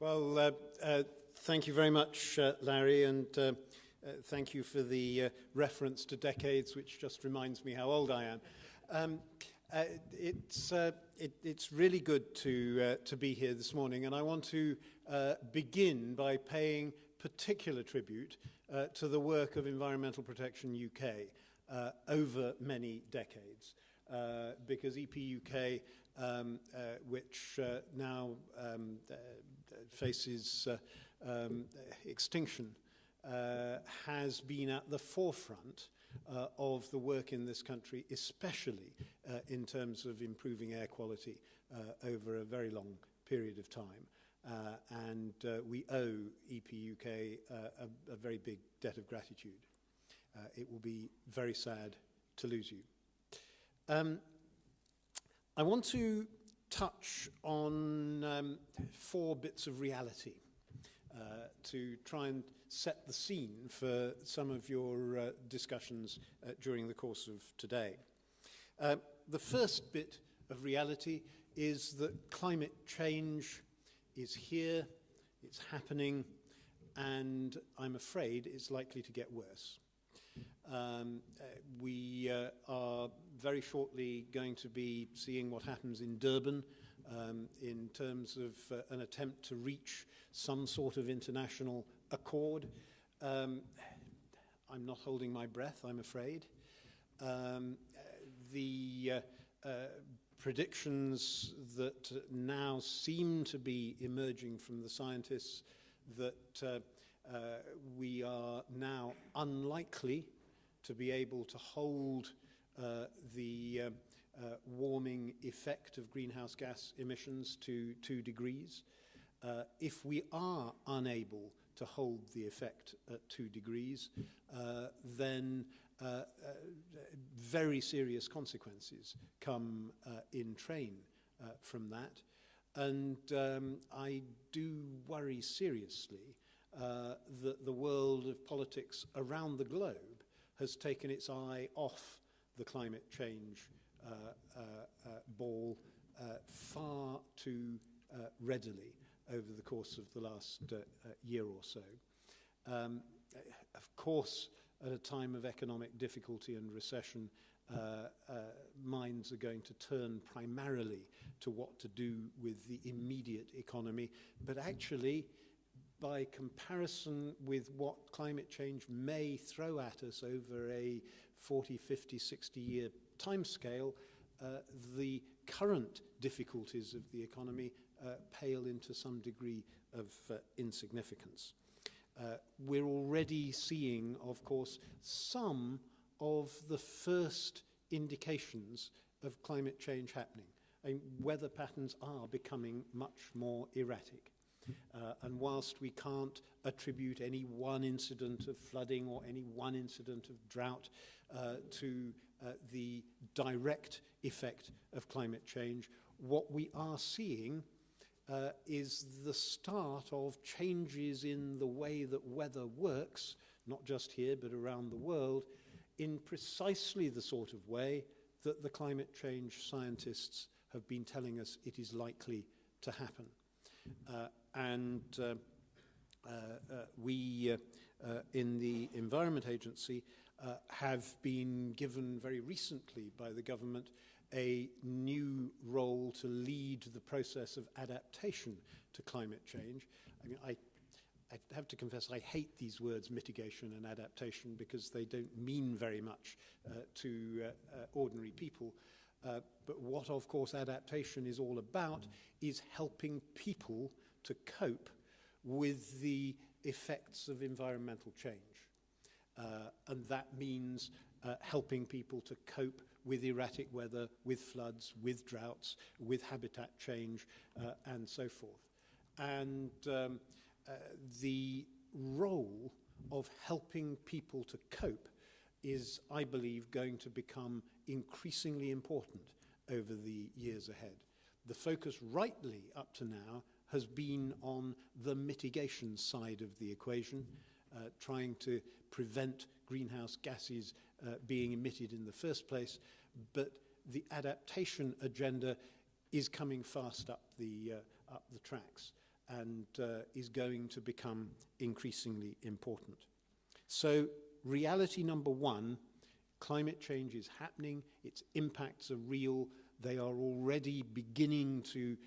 Well, thank you very much, Larry, and thank you for the reference to decades, which just reminds me how old I am. It's really good to be here this morning, and I want to begin by paying particular tribute to the work of Environmental Protection UK over many decades, because EP UK, which now faces extinction, has been at the forefront of the work in this country, especially in terms of improving air quality over a very long period of time. And we owe EP UK a very big debt of gratitude. It will be very sad to lose you. I want to touch on 4 bits of reality to try and set the scene for some of your discussions during the course of today. The first bit of reality is that climate change is here, it's happening, and I'm afraid it's likely to get worse. We are very shortly going to be seeing what happens in Durban in terms of an attempt to reach some sort of international accord. I'm not holding my breath, I'm afraid. The predictions that now seem to be emerging from the scientists that we are now unlikely to be able to hold the warming effect of greenhouse gas emissions to 2 degrees. If we are unable to hold the effect at 2 degrees, then very serious consequences come in train from that. And I do worry seriously that the world of politics around the globe has taken its eye off the climate change ball far too readily over the course of the last year or so. Of course, at a time of economic difficulty and recession, minds are going to turn primarily to what to do with the immediate economy, but actually, by comparison with what climate change may throw at us over a 40, 50, 60-year timescale, the current difficulties of the economy pale into some degree of insignificance. We're already seeing, of course, some of the first indications of climate change happening. And weather patterns are becoming much more erratic. And whilst we can't attribute any one incident of flooding or any one incident of drought to the direct effect of climate change, what we are seeing is the start of changes in the way that weather works, not just here but around the world, in precisely the sort of way that the climate change scientists have been telling us it is likely to happen. We in the Environment Agency have been given very recently by the government a new role to lead the process of adaptation to climate change. I mean, I have to confess I hate these words mitigation and adaptation because they don't mean very much to ordinary people. But what, of course, adaptation is all about is helping people to cope with the effects of environmental change. And that means helping people to cope with erratic weather, with floods, with droughts, with habitat change, and so forth. And the role of helping people to cope is, I believe, going to become increasingly important over the years ahead. The focus rightly up to now has been on the mitigation side of the equation, trying to prevent greenhouse gases being emitted in the first place, but the adaptation agenda is coming fast up the tracks. and is going to become increasingly important. So reality number one, climate change is happening, its impacts are real, they are already beginning to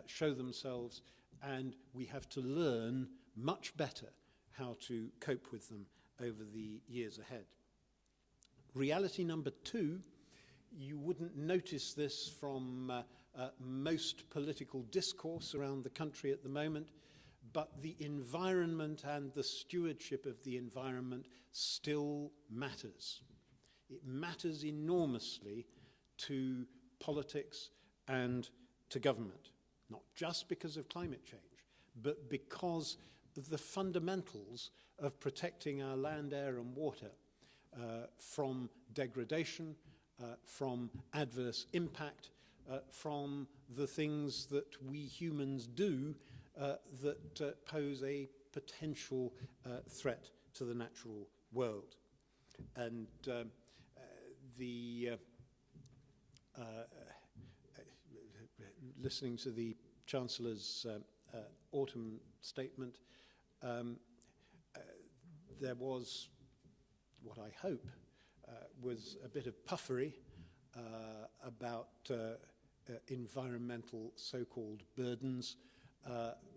show themselves, and we have to learn much better how to cope with them over the years ahead. Reality number two, you wouldn't notice this from most political discourse around the country at the moment, but the environment and the stewardship of the environment still matters. It matters enormously to politics and to government, not just because of climate change, but because of the fundamentals of protecting our land, air and water from degradation, from adverse impact, from the things that we humans do that pose a potential threat to the natural world. And listening to the Chancellor's autumn statement, there was what I hope was a bit of puffery about environmental so-called burdens,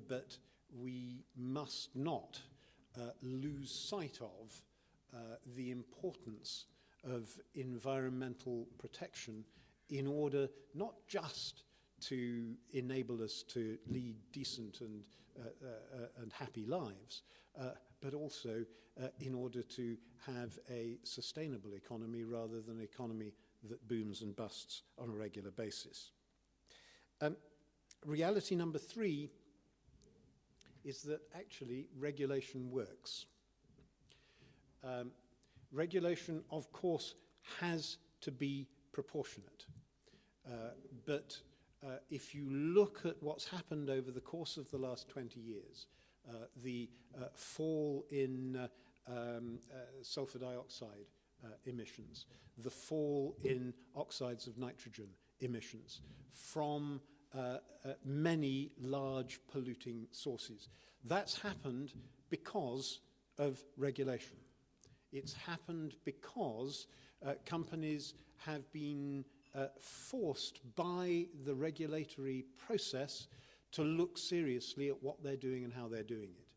but we must not lose sight of the importance of environmental protection in order not just to enable us to lead decent and happy lives, but also in order to have a sustainable economy rather than an economy that booms and busts on a regular basis. Reality number three is that actually regulation works. Regulation, of course, has to be proportionate. But if you look at what's happened over the course of the last 20 years, the fall in sulfur dioxide emissions, the fall in oxides of nitrogen emissions from many large polluting sources. That's happened because of regulation. It's happened because companies have been forced by the regulatory process to look seriously at what they're doing and how they're doing it.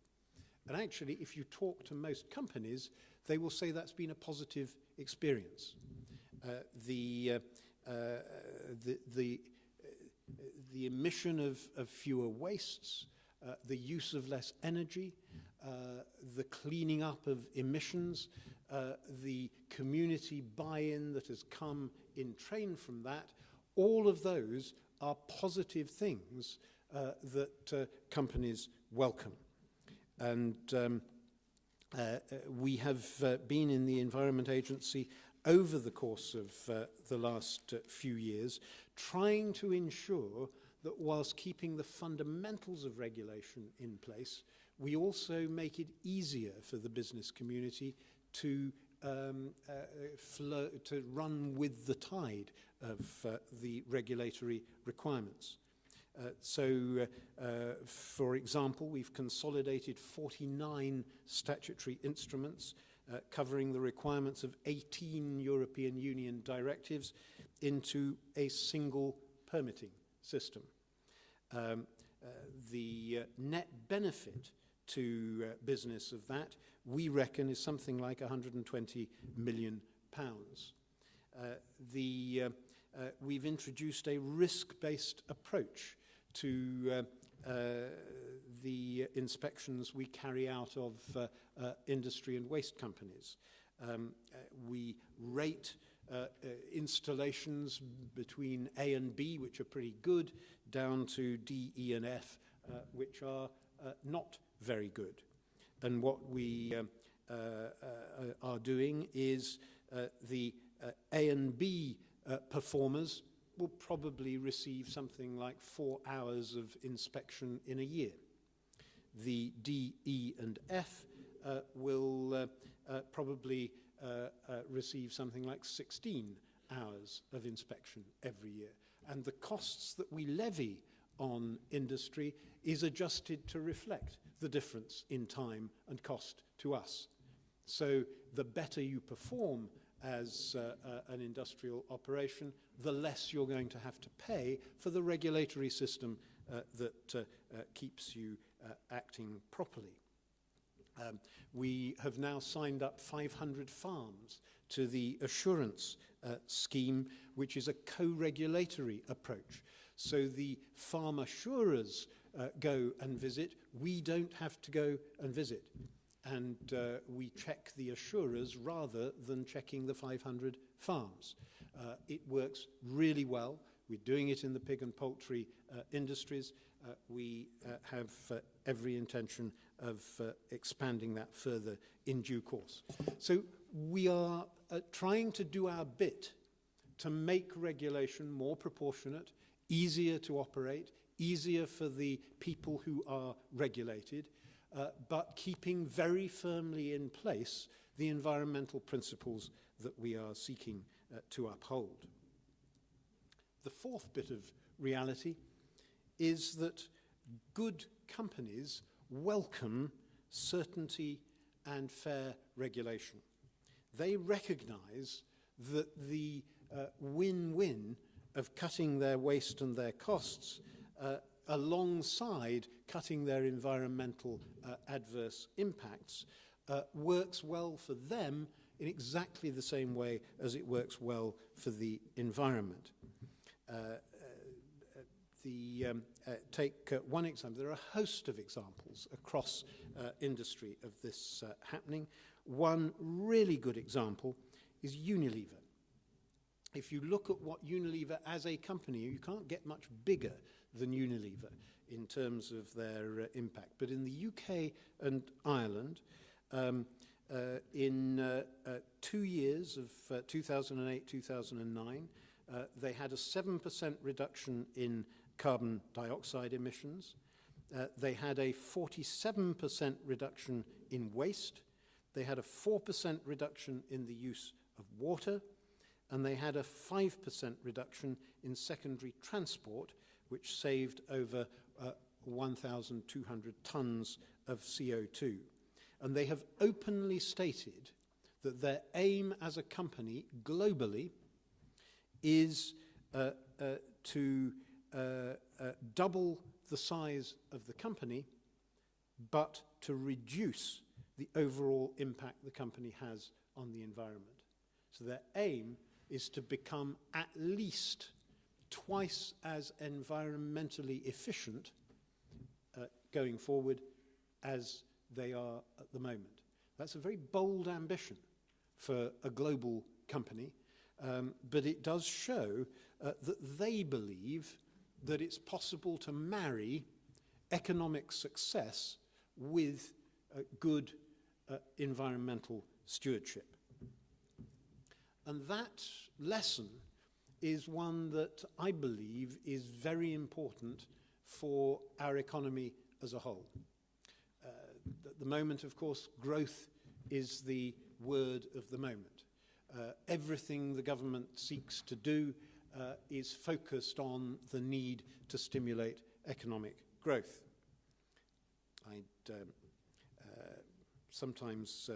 And actually, if you talk to most companies, they will say that's been a positive experience. The emission of fewer wastes, the use of less energy, the cleaning up of emissions, the community buy-in that has come in train from that, all of those are positive things that companies welcome. And we have been in the Environment Agency over the course of the last few years trying to ensure that whilst keeping the fundamentals of regulation in place, we also make it easier for the business community to run with the tide of the regulatory requirements. For example, we've consolidated 49 statutory instruments covering the requirements of 18 European Union directives into a single permitting system. The net benefit to business of that, we reckon, is something like £120 million. We've introduced a risk-based approach to the inspections we carry out of industry and waste companies. We rate installations between A and B, which are pretty good, down to D, E and F, which are not very good. And what we are doing is the A and B performers will probably receive something like 4 hours of inspection in a year. The D, E and F will probably receive something like 16 hours of inspection every year. And the costs that we levy on industry is adjusted to reflect the difference in time and cost to us. So the better you perform as an industrial operation, the less you're going to have to pay for the regulatory system that keeps you acting properly. We have now signed up 500 farms to the assurance scheme, which is a co-regulatory approach. So the farm assurers go and visit, we don't have to go and visit. And we check the assurers rather than checking the 500 farms. It works really well. We're doing it in the pig and poultry industries. We have every intention of expanding that further in due course. So we are trying to do our bit to make regulation more proportionate, easier to operate, easier for the people who are regulated, but keeping very firmly in place the environmental principles that we are seeking to uphold. The fourth bit of reality is that good companies welcome certainty and fair regulation. They recognize that the win-win of cutting their waste and their costs alongside cutting their environmental adverse impacts works well for them in exactly the same way as it works well for the environment. Take one example. There are a host of examples across industry of this happening. One really good example is Unilever. If you look at what Unilever as a company, you can't get much bigger than Unilever in terms of their impact. But in the UK and Ireland, in 2 years of 2008-2009, they had a 7% reduction in carbon dioxide emissions. They had a 47% reduction in waste. They had a 4% reduction in the use of water. And they had a 5% reduction in secondary transport, which saved over 1,200 tons of CO2. And they have openly stated that their aim as a company globally is to double the size of the company, but to reduce the overall impact the company has on the environment. So their aim is to become at least twice as environmentally efficient going forward as they are at the moment. That's a very bold ambition for a global company, but it does show that they believe that it's possible to marry economic success with good environmental stewardship. And that lesson is one that I believe is very important for our economy as a whole. At the moment, of course, growth is the word of the moment. Everything the government seeks to do is focused on the need to stimulate economic growth. I'd sometimes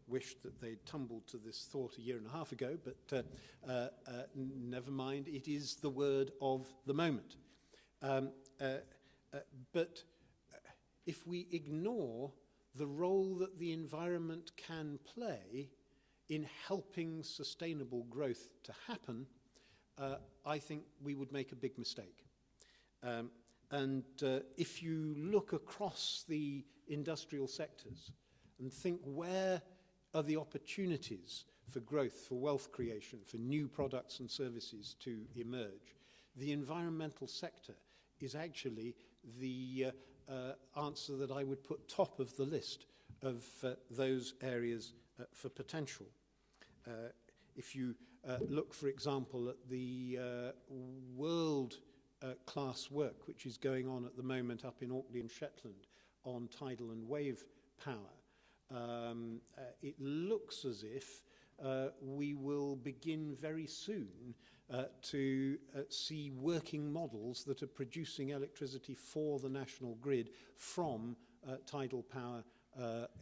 wish that they'd tumbled to this thought a year and a half ago, but never mind, it is the word of the moment. But if we ignore the role that the environment can play in helping sustainable growth to happen, I think we would make a big mistake. And if you look across the industrial sectors and think, where are the opportunities for growth, for wealth creation, for new products and services to emerge? The environmental sector is actually the answer that I would put top of the list of those areas for potential. If you look, for example, at the world class work which is going on at the moment up in Orkney and Shetland on tidal and wave power, it looks as if we will begin very soon to see working models that are producing electricity for the national grid from tidal power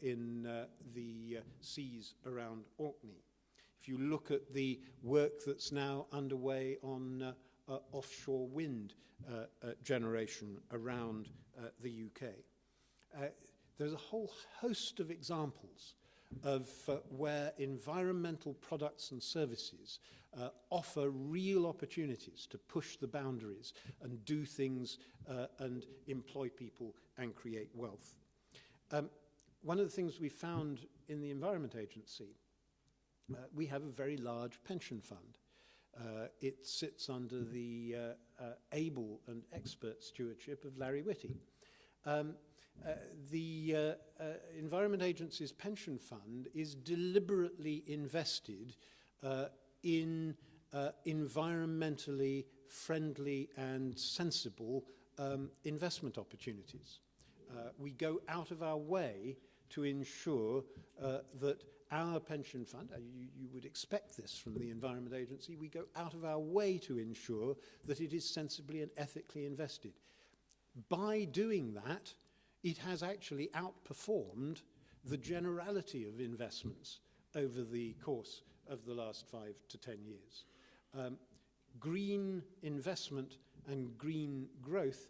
in the seas around Orkney. If you look at the work that's now underway on offshore wind generation around the UK, there's a whole host of examples of where environmental products and services offer real opportunities to push the boundaries and do things and employ people and create wealth. One of the things we found in the Environment Agency, we have a very large pension fund. It sits under the able and expert stewardship of Larry Whitty. The Environment Agency's pension fund is deliberately invested in environmentally friendly and sensible investment opportunities. We go out of our way to ensure that our pension fund, you would expect this from the Environment Agency, we go out of our way to ensure that it is sensibly and ethically invested. By doing that, it has actually outperformed the generality of investments over the course of the last 5 to 10 years. Green investment and green growth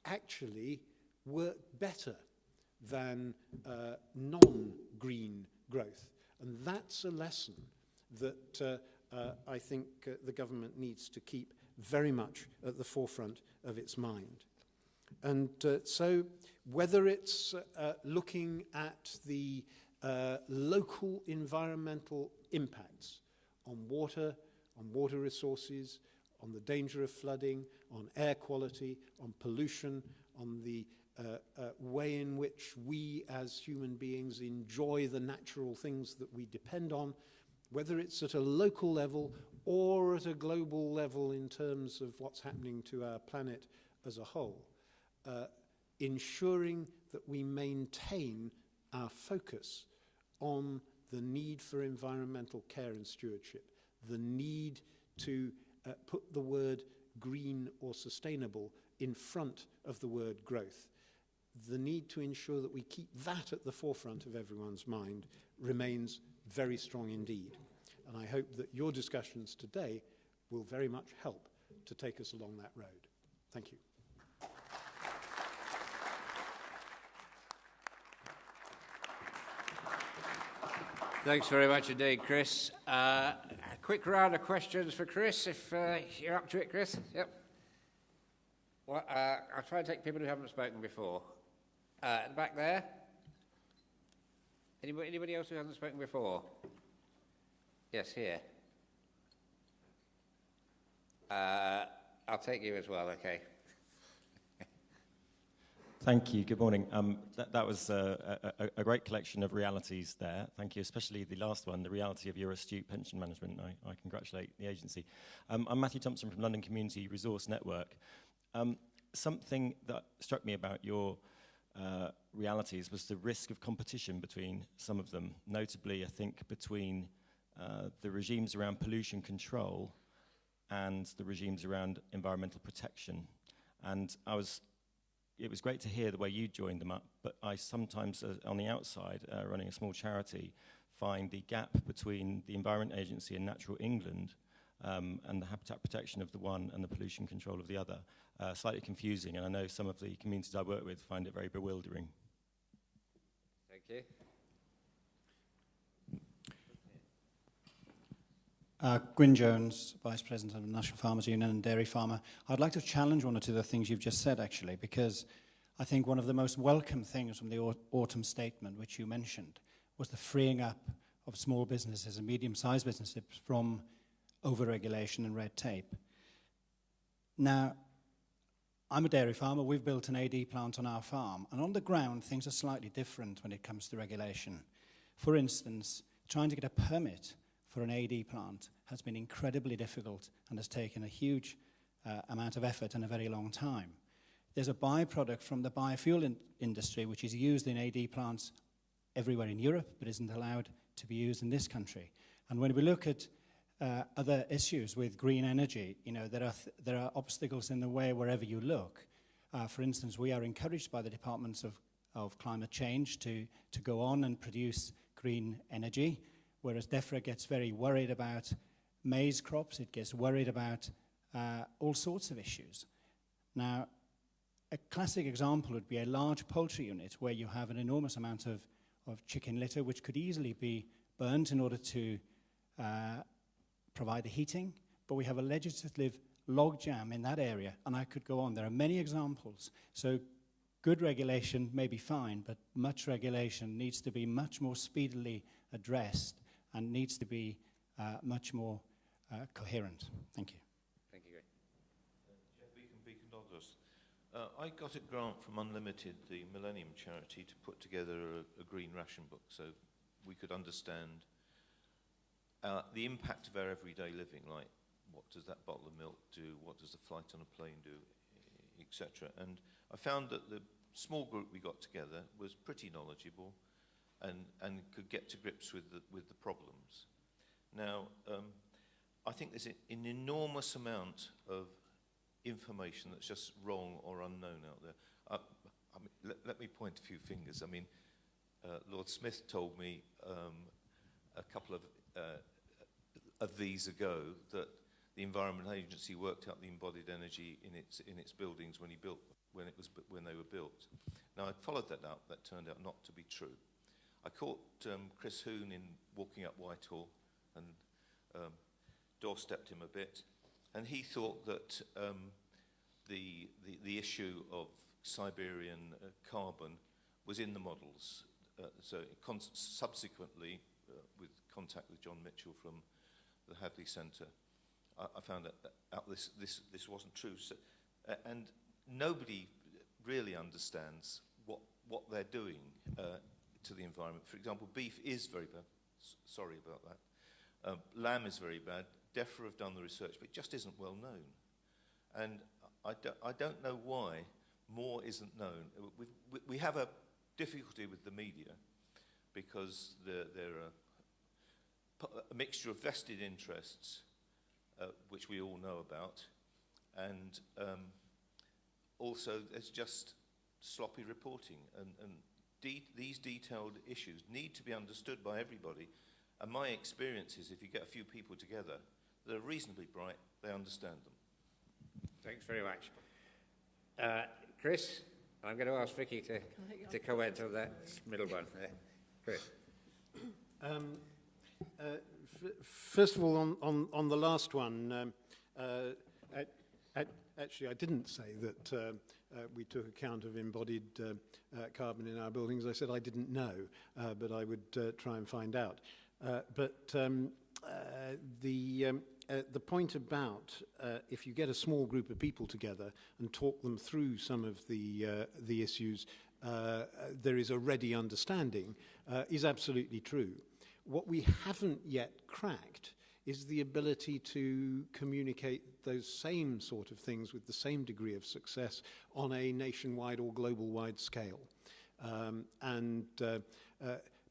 actually work better than non-green growth. And that's a lesson that I think the government needs to keep very much at the forefront of its mind. And so whether it's looking at the local environmental impacts on water resources, on the danger of flooding, on air quality, on pollution, on the way in which we as human beings enjoy the natural things that we depend on, whether it's at a local level or at a global level in terms of what's happening to our planet as a whole, ensuring that we maintain our focus on the need for environmental care and stewardship, the need to put the word green or sustainable in front of the word growth. The need to ensure that we keep that at the forefront of everyone's mind remains very strong indeed. And I hope that your discussions today will very much help to take us along that road. Thank you. Thanks very much indeed, Chris. A quick round of questions for Chris, if you're up to it, Chris. Yep. Well, I'll try and take people who haven't spoken before. At the back there. Anybody else who hasn't spoken before? Yes, here. I'll take you as well, okay. Thank you. Good morning. That was a great collection of realities there. Thank you, especially the last one, the reality of your astute pension management. I congratulate the agency. I'm Matthew Thompson from London Community Resource Network. Something that struck me about your realities was the risk of competition between some of them, notably, I think, between the regimes around pollution control and the regimes around environmental protection. And it was great to hear the way you joined them up, but I sometimes, on the outside, running a small charity, find the gap between the Environment Agency and Natural England and the habitat protection of the one and the pollution control of the other slightly confusing, and I know some of the communities I work with find it very bewildering. Thank you. Gwyn Jones, Vice President of the National Farmers Union and Dairy Farmer. I'd like to challenge one or two of the things you've just said, actually, because I think one of the most welcome things from the autumn statement, which you mentioned, was the freeing up of small businesses and medium-sized businesses from over-regulation and red tape. Now, I'm a dairy farmer. We've built an AD plant on our farm, and on the ground, things are slightly different when it comes to regulation. For instance, trying to get a permit for an AD plant has been incredibly difficult and has taken a huge amount of effort and a very long time. There's a byproduct from the biofuel industry which is used in AD plants everywhere in Europe but isn't allowed to be used in this country. And when we look at other issues with green energy, there are obstacles in the way wherever you look. For instance, we are encouraged by the departments of climate change to go on and produce green energy, whereas DEFRA gets very worried about maize crops, it gets worried about all sorts of issues. Now, a classic example would be a large poultry unit where you have an enormous amount of chicken litter which could easily be burnt in order to provide the heating, but we have a legislative logjam in that area, and I could go on. There are many examples. So good regulation may be fine, but much regulation needs to be much more speedily addressed and needs to be much more coherent. Thank you. Thank you. Beacon Douglas. I got a grant from Unlimited, the Millennium Charity, to put together a green ration book so we could understand the impact of our everyday living, like what does that bottle of milk do, what does the flight on a plane do, etc. And I found that the small group we got together was pretty knowledgeable and could get to grips with the problems. Now, I think there's an enormous amount of information that's just wrong or unknown out there. Let me point a few fingers. I mean, Lord Smith told me a couple of these ago that the Environment Agency worked out the embodied energy in its buildings when they were built. Now, I followed that up. That turned out not to be true. I caught Chris Hoon in walking up Whitehall and doorstepped him a bit, and he thought that the issue of Siberian carbon was in the models. So subsequently, with contact with John Mitchell from the Hadley Centre, I found out this wasn't true. So, and nobody really understands what they're doing to the environment. For example, beef is very bad. Sorry about that. Lamb is very bad. DEFRA have done the research, but it just isn't well known. And I don't know why more isn't known. We have a difficulty with the media because there are a mixture of vested interests, which we all know about, and also there's just sloppy reporting. And these detailed issues need to be understood by everybody. And my experience is if you get a few people together that are reasonably bright, they understand them. Thanks very much. Chris, I'm going to ask Vicky to comment on that middle one there. Chris. First of all, on the last one, actually I didn't say that we took account of embodied carbon in our buildings. I said I didn't know, but I would try and find out. The point about if you get a small group of people together and talk them through some of the issues, there is a ready understanding, is absolutely true. What we haven't yet cracked is the ability to communicate those same sort of things with the same degree of success on a nationwide or global-wide scale.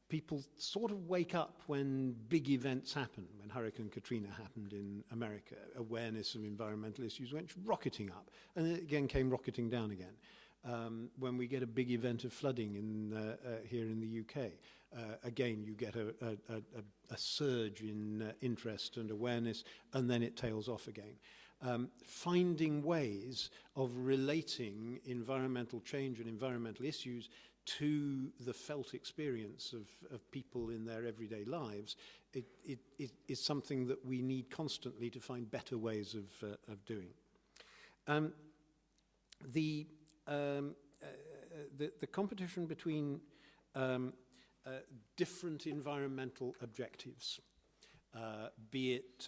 People sort of wake up when big events happen. When Hurricane Katrina happened in America, awareness of environmental issues went rocketing up, and then it again came rocketing down again. When we get a big event of flooding here in the UK, again you get a surge in interest and awareness, and then it tails off again. Finding ways of relating environmental change and environmental issues to the felt experience of people in their everyday lives, it is something that we need constantly to find better ways of doing. The competition between different environmental objectives, be it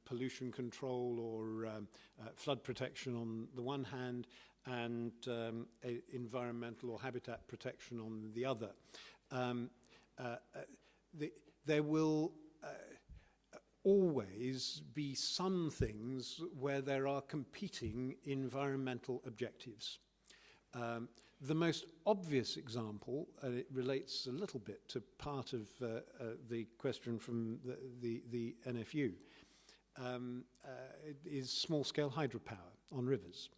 pollution control or flood protection on the one hand, and environmental or habitat protection on the other. There will always be some things where there are competing environmental objectives. The most obvious example, and it relates a little bit to part of the question from the NFU, is small-scale hydropower on rivers.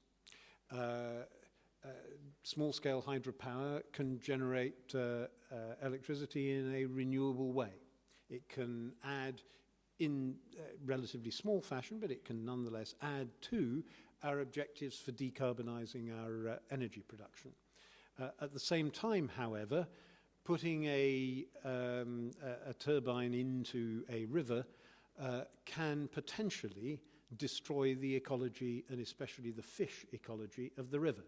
Small-scale hydropower can generate electricity in a renewable way. It can add in relatively small fashion, but it can nonetheless add to our objectives for decarbonising our energy production. At the same time, however, putting a turbine into a river can potentially destroy the ecology, and especially the fish ecology of the river.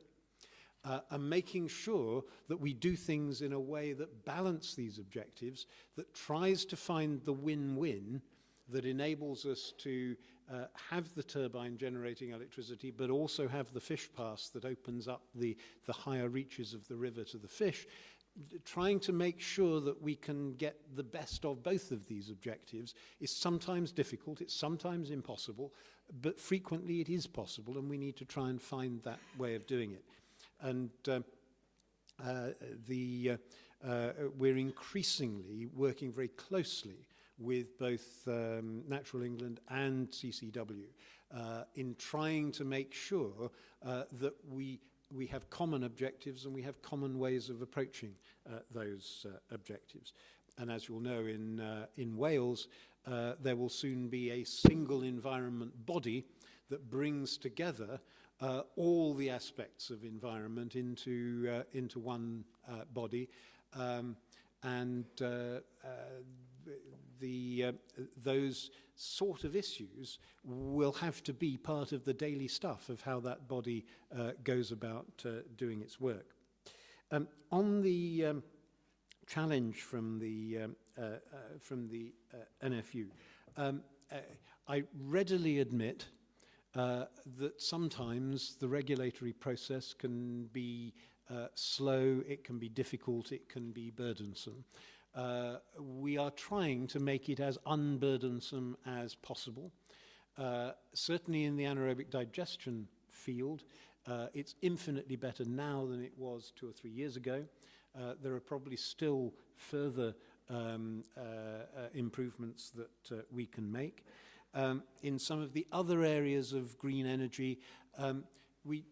And making sure that we do things in a way that balance these objectives, that tries to find the win-win, that enables us to have the turbine generating electricity, but also have the fish pass that opens up the higher reaches of the river to the fish, trying to make sure that we can get the best of both of these objectives is sometimes difficult, it's sometimes impossible, but frequently it is possible, and we need to try and find that way of doing it. And we're increasingly working very closely with both Natural England and CCW in trying to make sure that we have common objectives and we have common ways of approaching those objectives. And as you'll know, in Wales, there will soon be a single environment body that brings together all the aspects of environment into one body, and those sort of issues will have to be part of the daily stuff of how that body goes about doing its work. On the challenge from the NFU, I readily admit that sometimes the regulatory process can be slow, it can be difficult, it can be burdensome. We are trying to make it as unburdensome as possible. Certainly in the anaerobic digestion field, it's infinitely better now than it was 2 or 3 years ago. There are probably still further improvements that we can make. In some of the other areas of green energy, we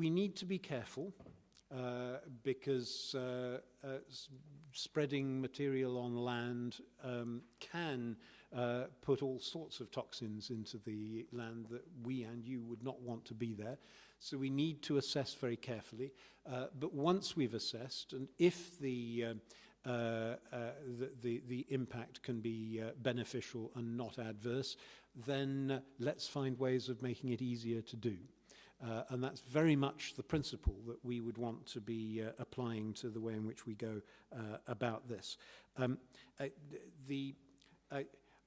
need to be careful because spreading material on land can put all sorts of toxins into the land that we and you would not want to be there. So we need to assess very carefully. But once we've assessed, and if the impact can be beneficial and not adverse, then let's find ways of making it easier to do. And that's very much the principle that we would want to be applying to the way in which we go about this.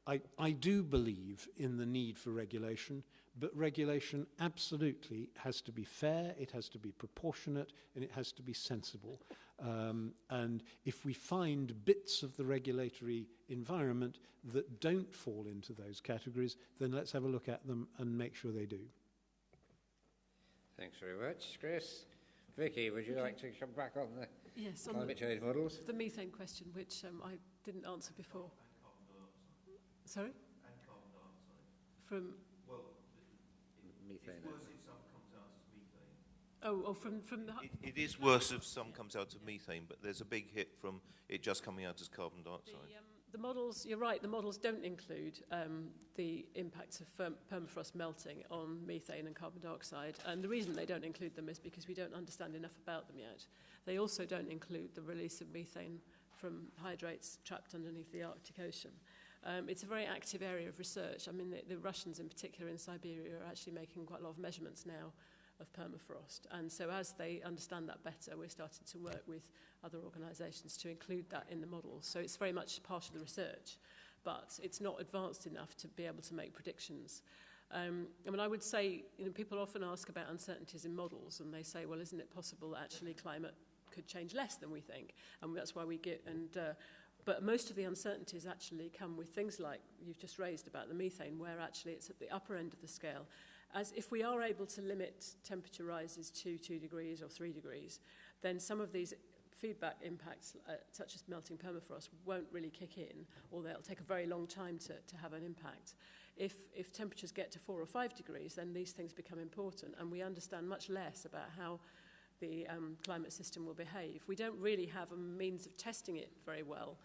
I do believe in the need for regulation, but regulation absolutely has to be fair, it has to be proportionate, and it has to be sensible. And if we find bits of the regulatory environment that don't fall into those categories, then let's have a look at them and make sure they do. Thanks very much, Chris. Vicky, would you like to come back on the climate change models? The methane question, which I didn't answer before. Sorry? And carbon dioxide. From? Well, methane. It's worse if some comes out as methane. Oh, from the... It is worse if some comes out of methane, but there's a big hit from it just coming out as carbon dioxide. The models, you're right, the models don't include the impacts of permafrost melting on methane and carbon dioxide. And the reason they don't include them is because we don't understand enough about them yet. They also don't include the release of methane from hydrates trapped underneath the Arctic Ocean. It's a very active area of research. I mean, the Russians in particular in Siberia are actually making quite a lot of measurements now of permafrost. And so as they understand that better, we're starting to work with other organisations to include that in the models. So it's very much part of the research, but it's not advanced enough to be able to make predictions. I mean, I would say, people often ask about uncertainties in models, and they say, well, isn't it possible that actually climate could change less than we think? And that's why we get... But most of the uncertainties actually come with things like you've just raised about the methane, where actually it's at the upper end of the scale. As if we are able to limit temperature rises to 2 degrees or 3 degrees, then some of these feedback impacts, such as melting permafrost, won't really kick in, or they'll take a very long time to have an impact. If temperatures get to 4 or 5 degrees, then these things become important, and we understand much less about how the climate system will behave. We don't really have a means of testing it very well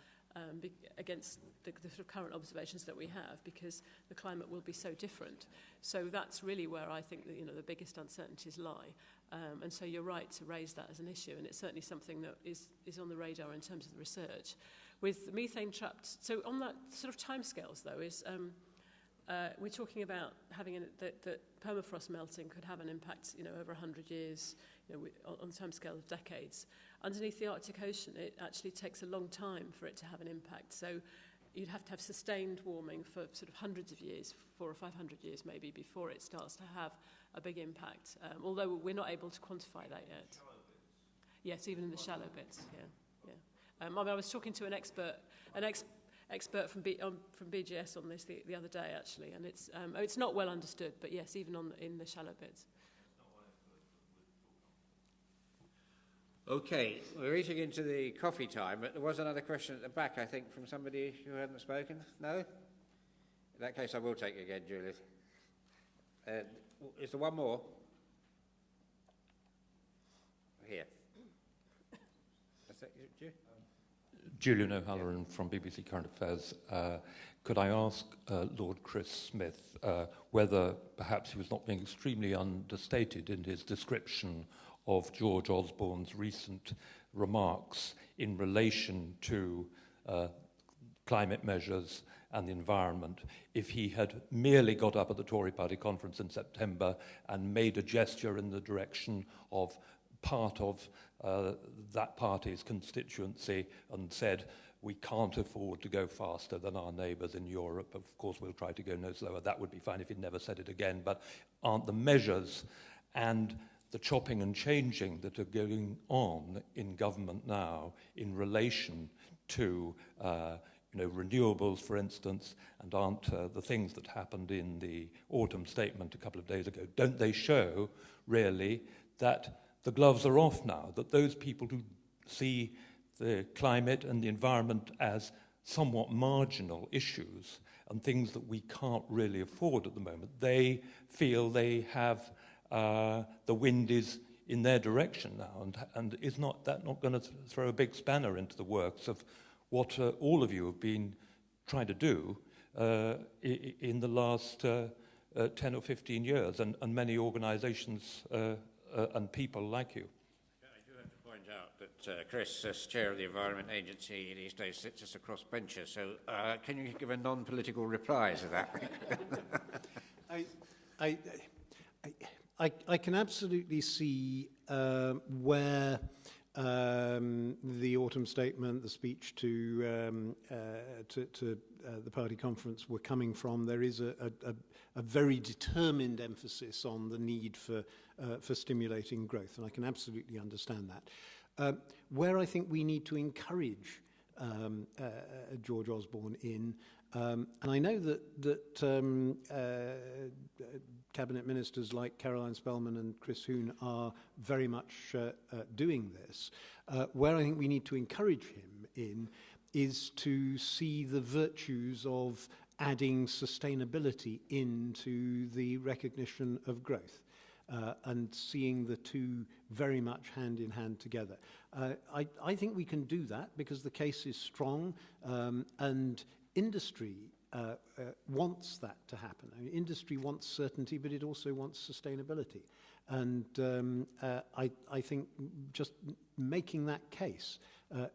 against the sort of current observations that we have, because the climate will be so different. So that's really where I think that, the biggest uncertainties lie. And so you're right to raise that as an issue, and it's certainly something that is on the radar in terms of the research. With methane trapped, so on that sort of timescales though, is we're talking about having that permafrost melting could have an impact, over 100 years, on the timescale of decades. Underneath the Arctic Ocean, it actually takes a long time for it to have an impact. So you'd have to have sustained warming for sort of hundreds of years, 400 or 500 years maybe, before it starts to have a big impact. Although we're not able to quantify that yet. Yes, even in the shallow bits. Yeah. I was talking to an expert from BGS on this the other day actually, and it's not well understood. But yes, even in the shallow bits. Okay, we're eating into the coffee time, but there was another question at the back, I think, from somebody who hadn't spoken. No? In that case, I will take it again, Julius. Is there one more? Here. Is it you? Julian O'Halloran from BBC Current Affairs. Could I ask Lord Chris Smith whether perhaps he was not being extremely understated in his description of George Osborne's recent remarks in relation to climate measures and the environment, if he had merely got up at the Tory party conference in September and made a gesture in the direction of part of that party's constituency and said, we can't afford to go faster than our neighbours in Europe. Of course, we'll try to go no slower. That would be fine if he'd never said it again. But aren't the measures and the chopping and changing that are going on in government now in relation to renewables, for instance, and aren't the things that happened in the autumn statement a couple of days ago, don't they show really that the gloves are off now, that those people who see the climate and the environment as somewhat marginal issues and things that we can't really afford at the moment, they feel they have the wind is in their direction now, and is that not going to throw a big spanner into the works of what all of you have been trying to do in the last 10 or 15 years, and many organisations and people like you? I do have to point out that Chris, as chair of the Environment Agency these days, sits us across benches, so can you give a non-political reply to that? I can absolutely see where the autumn statement, the speech to the party conference were coming from. There is a very determined emphasis on the need for stimulating growth, and I can absolutely understand that. Where I think we need to encourage George Osborne in, and I know that cabinet ministers like Caroline Spelman and Chris Huhne are very much doing this. Where I think we need to encourage him in is to see the virtues of adding sustainability into the recognition of growth and seeing the two very much hand in hand together. I think we can do that because the case is strong and industry wants that to happen. I mean, industry wants certainty, but it also wants sustainability. And I think just making that case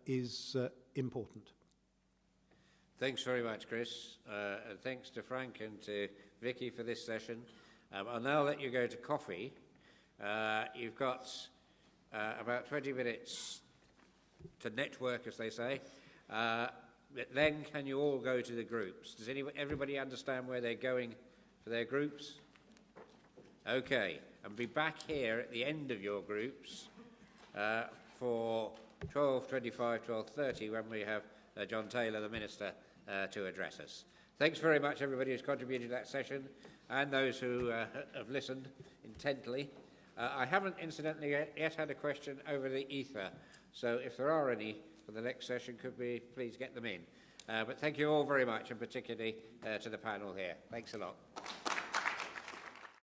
is important. Thanks very much, Chris. And thanks to Frank and to Vicky for this session. I'll now let you go to coffee. You've got about 20 minutes to network, as they say. Then can you all go to the groups? Does everybody understand where they're going for their groups? Okay, and be back here at the end of your groups for 12:25, 12:30, when we have John Taylor, the Minister, to address us. Thanks very much, everybody who's contributed to that session, and those who have listened intently. I haven't, incidentally, yet had a question over the ether, so if there are any for the next session, could we please get them in? But thank you all very much, and particularly to the panel here. Thanks a lot.